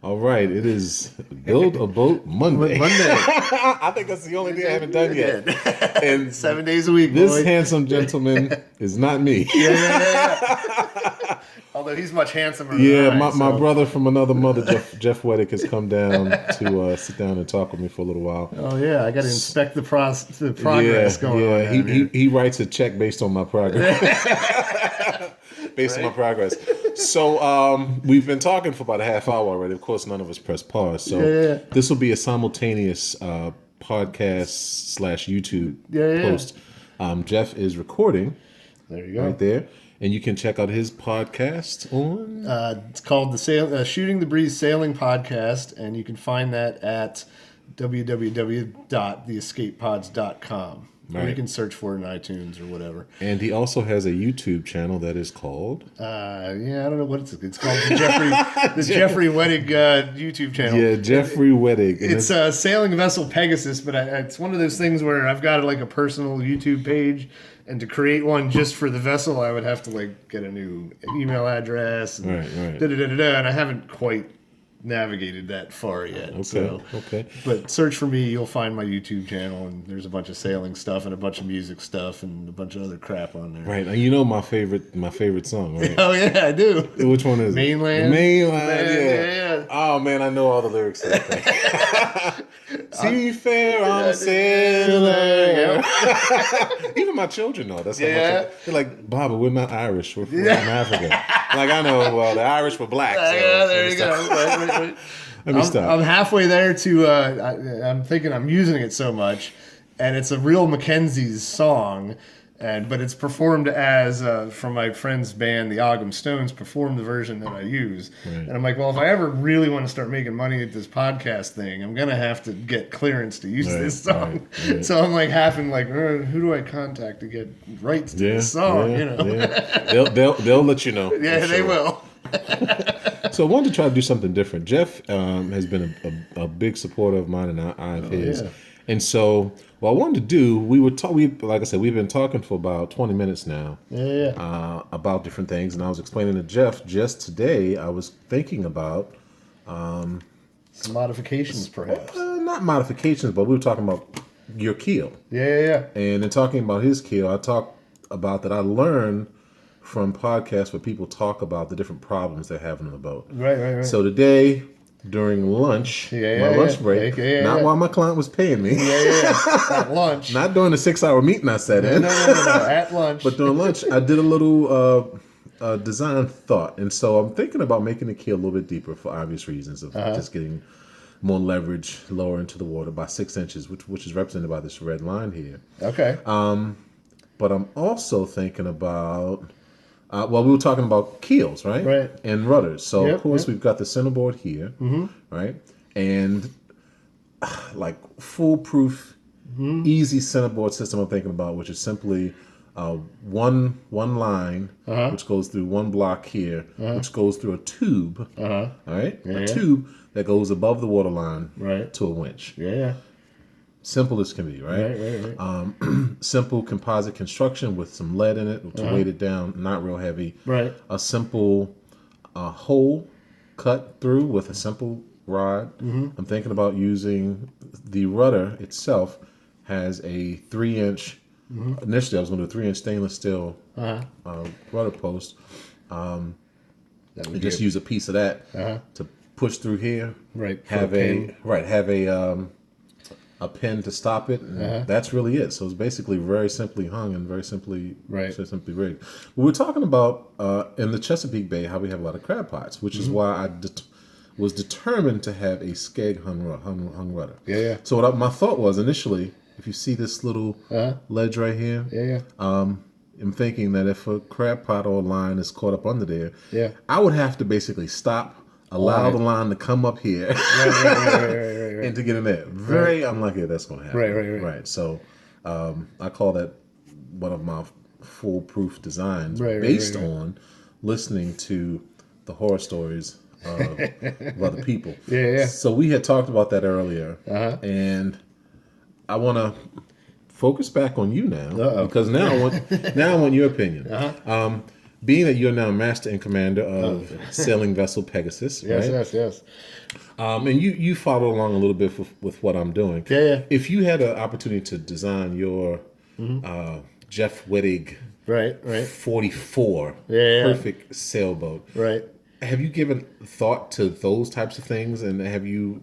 All right, it is Build a Boat Monday. I think that's the only thing I haven't done yet. And 7 days a week, this boy. handsome gentleman is not me. Yeah. Although he's much handsomer Yeah, than my brother from another mother, Jeff Weddick, has come down to sit down and talk with me for a little while. Oh, yeah, I got to inspect the progress going on down here. He writes a check based on my progress. On my progress. So we've been talking for about a half hour already. Of course, none of us press pause. So this will be a simultaneous podcast / YouTube post. Jeff is recording. There you go. Right there. And you can check out his podcast on... it's called the Shooting the Breeze Sailing Podcast, and you can find that at www.theescapepods.com. Right. Or you can search for it in iTunes or whatever. And he also has a YouTube channel that is called... I don't know what it's called. The Jeffrey Weddick YouTube channel. Yeah, Jeffrey Weddick. It's a sailing vessel Pegasus, but it's one of those things where I've got like a personal YouTube page, and to create one just for the vessel, I would have to like get a new email address and and I haven't quite navigated that far yet. Okay. But search for me, you'll find my YouTube channel, and there's a bunch of sailing stuff and a bunch of music stuff and a bunch of other crap on there. Right. You know my favorite song, right? Oh yeah, I do. Which one is Mainland? it? Mainland, yeah. Oh man, I know all the lyrics to that thing. Seafarer, sailor. Even my children know. That's how much they're like, Baba, we're not Irish. We're from Africa. Like I know, well, the Irish were black. So there you go. Let me stop. I'm halfway there to. I'm thinking I'm using it so much, and it's a real Mackenzie's song, but it's performed as from my friend's band, the Ogham Stones, performed the version that I use. Right. And I'm like, well, if I ever really want to start making money at this podcast thing, I'm gonna have to get clearance to use this song. Right. So I'm like having who do I contact to get rights to this song? They'll let you know. Yeah, they will. So I wanted to try to do something different. Jeff has been a big supporter of mine, and I of his. Yeah. And so what I wanted to do, like I said, we've been talking for about 20 minutes now about different things. And I was explaining to Jeff just today, I was thinking about... some modifications, perhaps. Not modifications, but we were talking about your keel. Yeah. And in talking about his keel, I talked about that I learned from podcasts where people talk about the different problems they're having on the boat. Right. So today, during lunch, my lunch break, not while my client was paying me. At lunch. Not during the 6-hour meeting I sat in. No, at lunch. But during lunch, I did a little design thought. And so I'm thinking about making the keel a little bit deeper for obvious reasons of just getting more leverage lower into the water by 6 inches, which is represented by this red line here. Okay. But I'm also thinking about... we were talking about keels, right? Right. And rudders. So, of course, we've got the centerboard here, right? And like foolproof, easy centerboard system I'm thinking about, which is simply one line, which goes through one block here, which goes through a tube, all right? A tube that goes above the waterline to a winch. Yeah. Simple as can be, right? Simple composite construction with some lead in it to weight it down, not real heavy. Right. A simple hole cut through with a simple rod. I'm thinking about using the rudder itself has a 3-inch. Initially, I was going to do a 3-inch stainless steel rudder post. Just use a piece of that to push through here. Right. Have a pin to stop it, and that's really it. So it's basically very simply hung and very simply rigged. We're talking about in the Chesapeake Bay how we have a lot of crab pots, which is why I was determined to have a skeg hung rudder. Yeah. So my thought was initially, if you see this little ledge right here, I'm thinking that if a crab pot or a line is caught up under there, I would have to basically stop, allow the line to come up here and to get in there. Very unlikely that's going to happen. Right. So I call that one of my foolproof designs based on listening to the horror stories of other people. So we had talked about that earlier, and I want to focus back on you now because now I want your opinion. being that you're now master and commander of sailing vessel Pegasus, Yes, right? yes. And you follow along a little bit with what I'm doing. Yeah. If you had an opportunity to design your Jeff Wettig Right. 44 perfect sailboat, Right. have you given thought to those types of things, and have you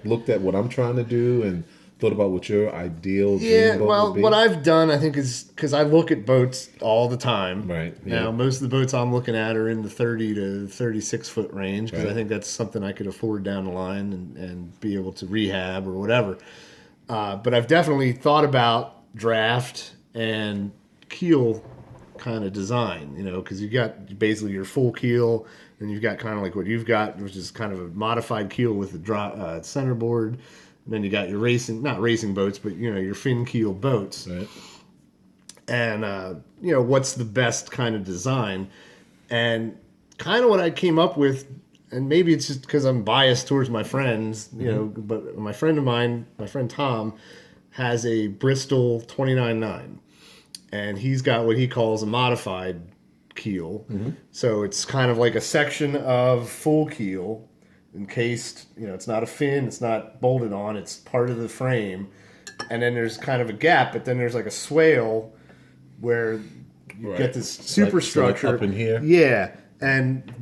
looked at what I'm trying to do and thought about what your ideal dream boat would be? What I've done, I think, is because I look at boats all the time. Right. Now, most of the boats I'm looking at are in the 30 to 36 foot range because I think that's something I could afford down the line and be able to rehab or whatever. But I've definitely thought about draft and keel kind of design, because you got basically your full keel, and you've got kind of like what you've got, which is kind of a modified keel with a centerboard. And then you got your not racing boats, but your fin keel boats. Right. And what's the best kind of design? And kind of what I came up with, and maybe it's just because I'm biased towards my friends, but my friend of mine, my friend Tom, has a Bristol 29.9, and he's got what he calls a modified keel. So it's kind of like a section of full keel, encased, it's not a fin, it's not bolted on, it's part of the frame. And then there's kind of a gap, but then there's like a swale where you get this superstructure up in here. Yeah. And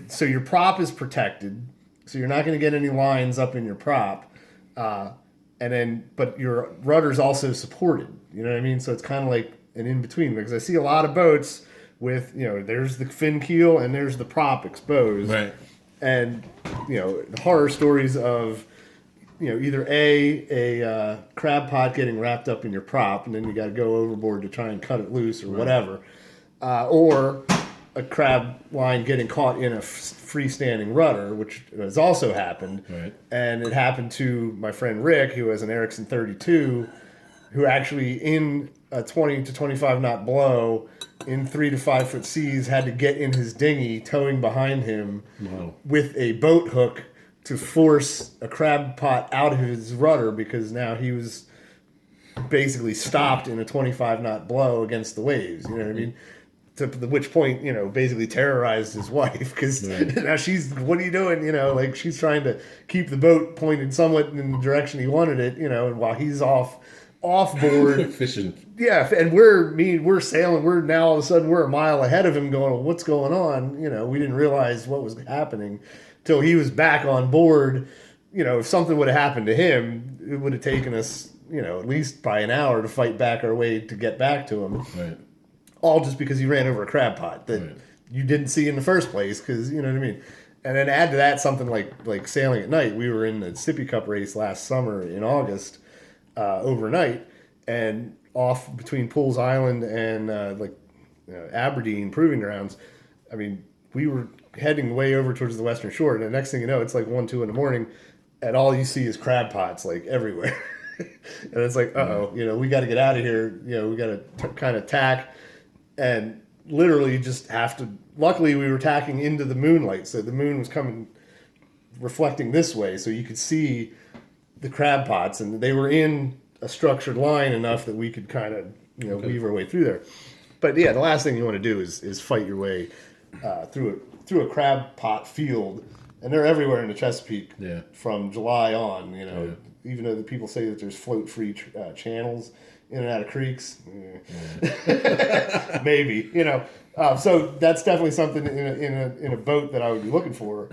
so your prop is protected, so you're not going to get any lines up in your prop. But your rudder's also supported. You know what I mean? So it's kind of like an in-between, because I see a lot of boats with, there's the fin keel and there's the prop exposed. Right. And, the horror stories of, either a crab pot getting wrapped up in your prop, and then you got to go overboard to try and cut it loose or whatever, or a crab line getting caught in a freestanding rudder, which has also happened. Right. And it happened to my friend Rick, who has an Erickson 32, who actually in a 20 to 25 knot blow in 3 to 5 foot seas had to get in his dinghy towing behind him with a boat hook to force a crab pot out of his rudder, because now he was basically stopped in a 25 knot blow against the waves. You know what I mean? To which point, basically terrorized his wife, because now what are you doing? She's trying to keep the boat pointed somewhat in the direction he wanted it, and while he's off board fishing. Yeah, and we're sailing. We're now all of a sudden we're a mile ahead of him, going, well, what's going on? We didn't realize what was happening till he was back on board. If something would have happened to him, it would have taken us, at least by an hour to fight back our way to get back to him. Right. All just because he ran over a crab pot that you didn't see in the first place, because you know what I mean. And then add to that something like sailing at night. We were in the Sippy Cup race last summer in August, overnight, and off between Pools Island and Aberdeen Proving Grounds. I mean, we were heading way over towards the Western Shore, and the next thing you know, it's like 1, 2 in the morning, and all you see is crab pots everywhere. And it's like, we got to get out of here. We got to kind of tack, and literally just have to. Luckily, we were tacking into the moonlight, so the moon was reflecting this way, so you could see the crab pots, and they were in a structured line enough that we could kind of weave our way through there. But yeah, the last thing you want to do is fight your way through a crab pot field, and they're everywhere in the Chesapeake from July on. Even though the people say that there's float-free channels in and out of creeks, maybe So that's definitely something in a boat that I would be looking for.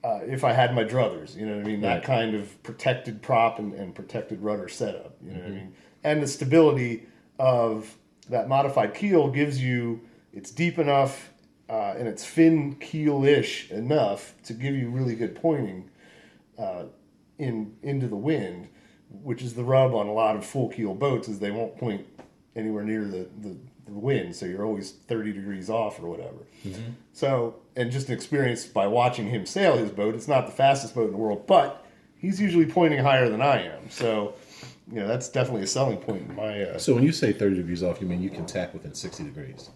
If I had my druthers, you know what I mean? That kind of protected prop and protected rudder setup, you know what I mean? And the stability of that modified keel gives you, it's deep enough and it's fin keel-ish enough to give you really good pointing into the wind, which is the rub on a lot of full keel boats, is they won't point anywhere near the wind, so you're always 30 degrees off or whatever. So, and just an experience by watching him sail his boat, it's not the fastest boat in the world, but he's usually pointing higher than I am. So, that's definitely a selling point in my... So when you say 30 degrees off, you mean you can tack within 60 degrees?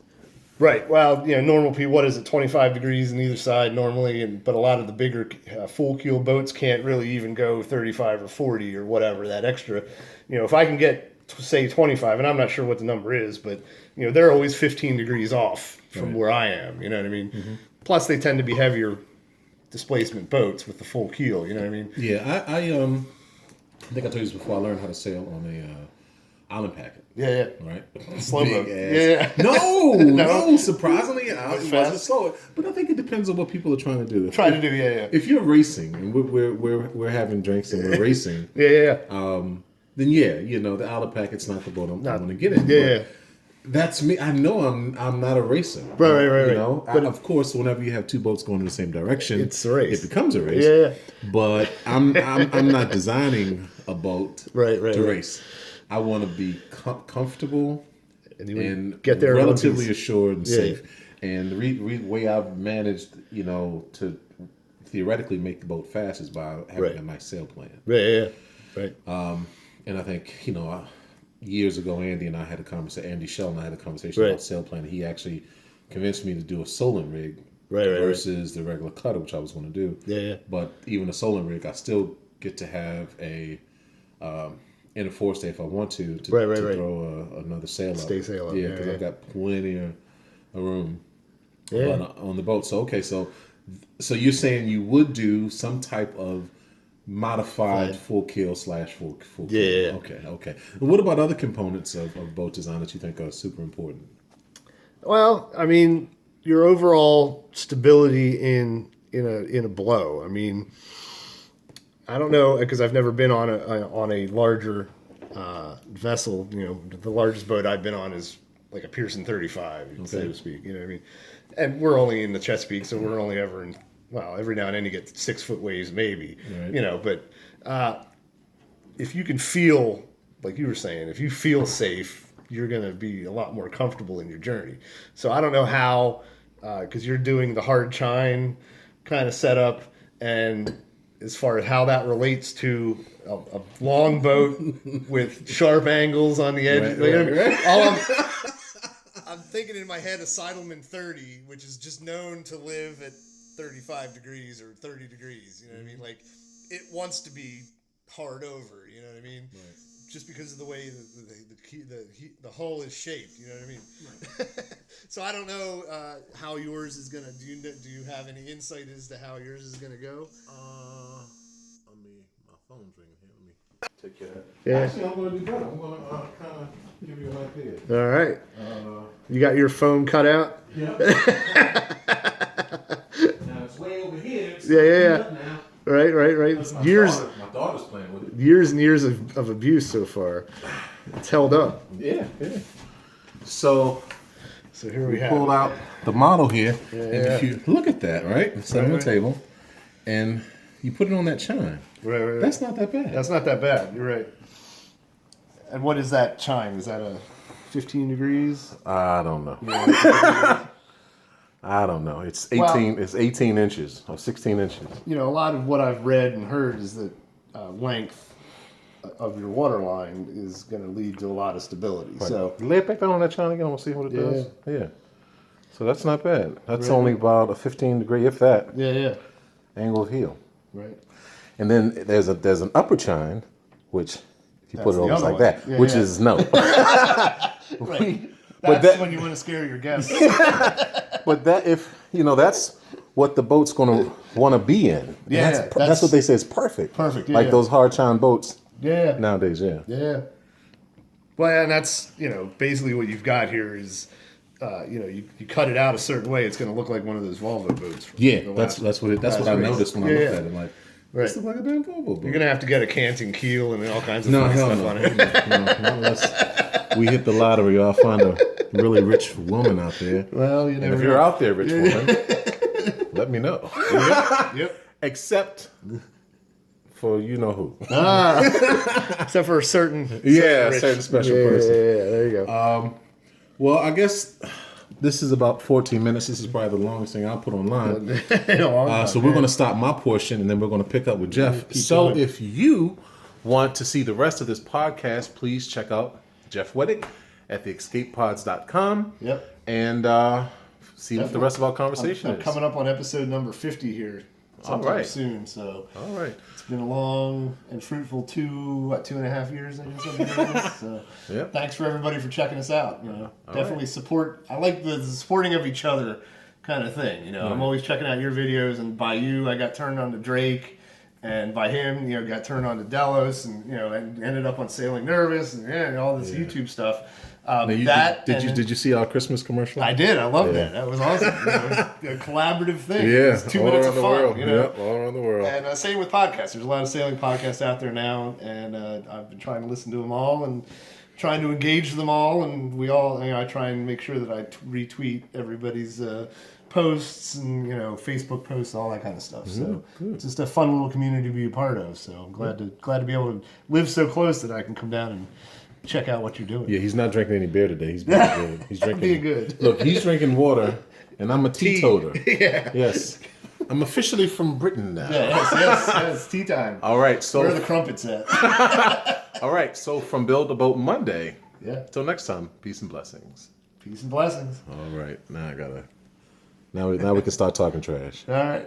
Right. Well, normal people, what is it, 25 degrees on either side normally, but a lot of the bigger full keel boats can't really even go 35 or 40 or whatever, that extra. If I can get say 25, and I'm not sure what the number is, but they're always 15 degrees off from where I am. You know what I mean? Mm-hmm. Plus, they tend to be heavier displacement boats with the full keel. You know what I mean? Yeah, I think I told you this before. I learned how to sail on a island packet. Yeah. Right. Slow boat. Yeah. No. Surprisingly, I wasn't slow. But I think it depends on what people are trying to do. If you're racing and we're having drinks and we're racing. Then the island packet's not the boat I'm going to get in. Yeah. That's me. I know I'm not a racer. Right. But of course, whenever you have two boats going in the same direction, it's a race. It becomes a race. Yeah. But I'm not designing a boat to race. I want to be comfortable and get there relatively assured and safe. And the way I've managed, to theoretically make the boat fast is by having a nice sail plan. Right. And I think, years ago, Andy Shell and I had a conversation about sail planning. He actually convinced me to do a soling rig versus the regular cutter, which I was going to do. Yeah. But even a soling rig, I still get to have a in a forestay if I want to throw another sail up. Stay sail up. Yeah, because I've got plenty of room on the boat. So so you're saying you would do some type of modified full keel / full keel. Yeah. Okay. And what about other components of boat design that you think are super important? Well, I mean, your overall stability in a blow. I mean, I don't know, because I've never been on a larger vessel. The largest boat I've been on is like a Pearson 35, so to speak. You know what I mean? And we're only in the Chesapeake, so we're only ever in. Well, every now and then you get 6-foot waves, maybe. Right. But if you can feel, like you were saying, if you feel safe, you're going to be a lot more comfortable in your journey. So I don't know how, because you're doing the hard chine kind of setup, and as far as how that relates to a long boat with sharp angles on the edge. Right. I'm thinking in my head a Seidelman 30, which is just known to live at 35 degrees or 30 degrees. You know what I mean? Like, it wants to be hard over. You know what I mean? Right. Just because of the way the hull is shaped. You know what I mean? Right. So I don't know how yours is gonna. Do you have any insight as to how yours is gonna go? My phone's ringing here. Let me take care of that. Yeah. Actually, I'm gonna do better. I'm gonna kind of give you an idea. All right. You got your phone cut out? Yeah. Now it's way over here. Yeah. Right. My daughter's playing with it. Years and years of abuse so far. It's held up. Yeah. So here we have pulled out the model here. Yeah. And if you look at that, right? It's on the table. And you put it on that chine. Right. That's not that bad. That's not that bad. You're right. And what is that chine? Is that a 15 degrees? I don't know. I don't know. It's 18. Well, it's 18 inches or 16 inches. A lot of what I've read and heard is that length of your water line is going to lead to a lot of stability. Right. So lay it back down on that chine again. We'll see what it does. Yeah. So that's not bad. That's only about a 15 degree, if that. Yeah. Angle of heel. Right. And then there's an upper chine, which if you put it almost like that, which is no. Right. That's when you want to scare your guests. But that's what the boat's going to want to be in. Yeah, that's what they say is perfect. Perfect. Yeah, like those hard chine boats. Yeah. Nowadays, yeah. Yeah. Well, and that's basically what you've got here is. You cut it out a certain way, it's going to look like one of those Volvo boats. That's what I noticed when I looked at it. Like, this looks like a damn Volvo boat. You're going to have to get a canting keel and all kinds of funny stuff on it. No, unless we hit the lottery, I'll find a really rich woman out there. Well, you never know. If you're out there, rich woman, let me know. Yep. Except for you know who. Except for a certain certain special person. Yeah, there you go. Well, I guess this is about 14 minutes. This is probably the longest thing I'll put online. So we're going to stop my portion, and then we're going to pick up with Jeff. So if you want to see the rest of this podcast, please check out Jeff Weddick at theescapepods.com. Yep. And see what the rest of our conversation I'm is. coming up on episode number 50 here. sometime soon. So all right, it's been a long and fruitful 2.5 years, I guess. I've been doing this. So thanks for everybody for checking us out. You know, definitely support. I like the supporting of each other kind of thing. You know, I'm always checking out your videos, and by you, I got turned on to Drake. And by him, you know, got turned on to Delos, and you know, and ended up on Sailing Nervous, and all this YouTube stuff. Did you see our Christmas commercial? I did. I loved that. That was awesome. You know, it was a collaborative thing. Yeah, it was 2 minutes of fun. World. You know, all around the world. And same with podcasts. There's a lot of sailing podcasts out there now, and I've been trying to listen to them all and trying to engage them all. And we all, you know, I try and make sure that I retweet everybody's posts and, you know, Facebook posts, all that kind of stuff. So it's just a fun little community to be a part of. So I'm glad to be able to live so close that I can come down and check out what you're doing. Yeah, he's not drinking any beer today. He's being good. He's drinking. Being good. Look, he's drinking water, and I'm a teetotaler. Yeah. Yes. I'm officially from Britain now. Yes. Tea time. All right. So where are the crumpets at? all right. So from Build a Boat Monday. Yeah. Till next time. Peace and blessings. Peace and blessings. All right. Now we can start talking trash. All right.